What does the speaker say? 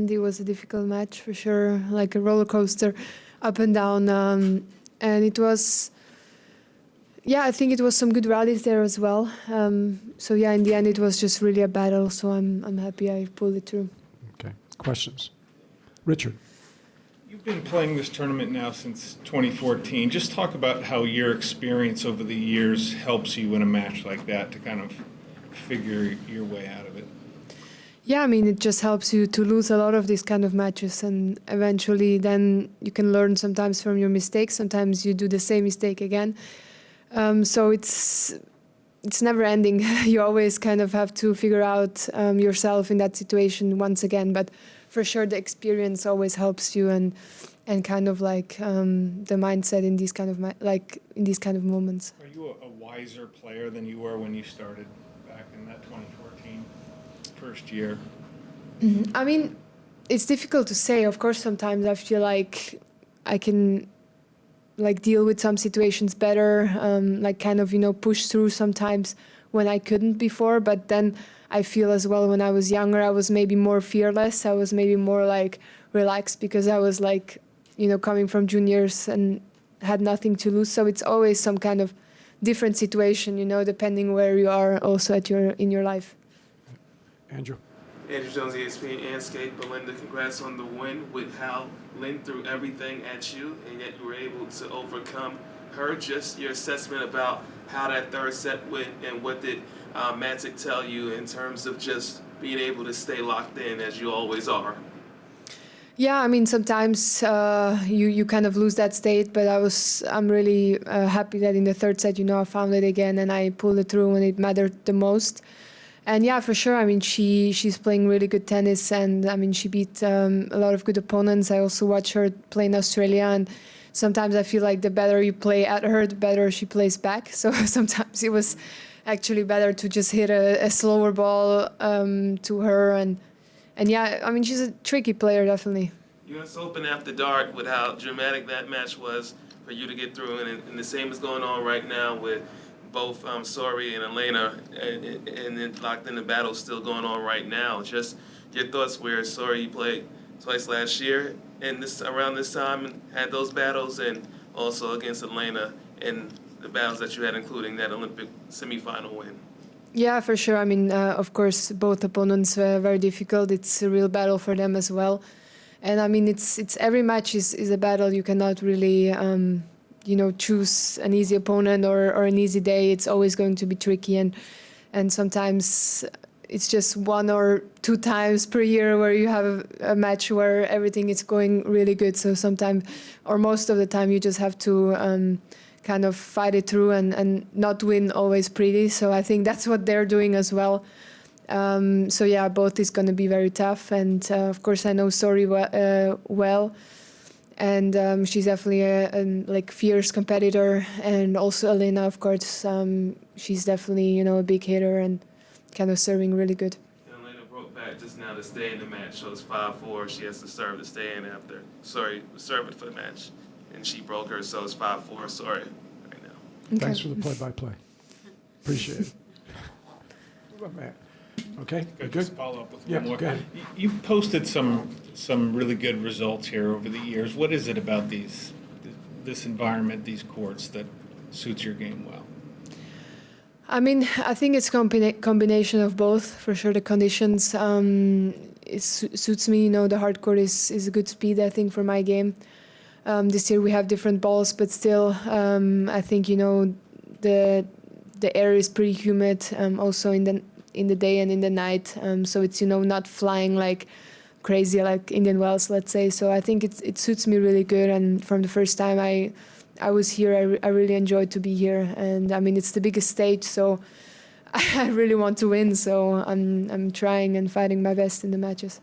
It was a difficult match for sure, like a roller coaster, up and down, and it was. Yeah, I think it was some good rallies there as well. So yeah, in the end, it was just really a battle. So I'm happy I pulled it through. Okay. Questions? Richard. You've been playing this tournament now since 2014. Just talk about how your experience over the years helps you in a match like that to kind of figure your way out of it. Yeah, I mean, it just helps you to lose a lot of these kind of matches, and eventually then you can learn sometimes from your mistakes. Sometimes you do the same mistake again. So it's never ending. You always kind of have to figure out yourself in that situation once again. But for sure, the experience always helps you, and kind of like the mindset in these kind of in these kind of moments. Are you a wiser player than you were when you started back in that 2014 first year? I mean, it's difficult to say. Of course, sometimes I feel like I can deal with some situations better, kind of, push through sometimes when I couldn't before. But then I feel as well when I was younger, I was maybe more fearless. I was maybe more relaxed because I was coming from juniors and had nothing to lose. So it's always some kind of different situation, depending where you are also in your life. Andrew. Andrew Jones, ESPN and Skate. Belinda, congrats on the win with how Lin threw everything at you, and yet you were able to overcome her. Just your assessment about how that third set went, and what did Bencic tell you in terms of just being able to stay locked in as you always are? Yeah, I mean, sometimes you kind of lose that state, but I'm really happy that in the third set, I found it again and I pulled it through when it mattered the most. And yeah, for sure. I mean, she's playing really good tennis, and I mean, she beat a lot of good opponents. I also watch her play in Australia, and sometimes I feel like the better you play at her, the better she plays back. So sometimes it was actually better to just hit a slower ball to her, and yeah, I mean, she's a tricky player, definitely. US Open after dark, with how dramatic that match was for you to get through, and the same is going on right now with both Sori and Elena, and then locked in the battle still going on right now. Just your thoughts where Sori, you played twice last year and around this time and had those battles, and also against Elena and the battles that you had, including that Olympic semifinal win. Yeah, for sure. I mean, of course, both opponents were very difficult. It's a real battle for them as well. And I mean, it's every match is a battle. You cannot really choose an easy opponent or an easy day. It's always going to be tricky, and sometimes it's just one or two times per year where you have a match where everything is going really good. So sometimes, or most of the time, you just have to kind of fight it through and not win always pretty. So I think that's what they're doing as well. So yeah, both is going to be very tough, and of course I know Sori well. And she's definitely a fierce competitor, and also Elena, of course, she's definitely a big hitter and kind of serving really good. And Elena broke back just now to stay in the match, so it's 5-4. She has to serve to stay in after. Sorry, serve it for the match, and she broke her, so it's 5-4. Sorry, right now. Okay. Thanks for the play-by-play. Appreciate it. What about Matt? Okay, Good. good. Just follow up with Yeah, one more. go ahead. You've posted some really good results here over the years. What is it about this environment, these courts, that suits your game well? I mean, I think it's combination of both. For sure, the conditions it suits me. The hard court is a good speed, I think, for my game. This year we have different balls, but still, I think the air is pretty humid. Also in the day and in the night, so it's not flying like crazy like Indian Wells, let's say. So I think it suits me really good, and from the first time I was here, I really enjoyed to be here, and I mean it's the biggest stage, so I really want to win, so I'm trying and fighting my best in the matches.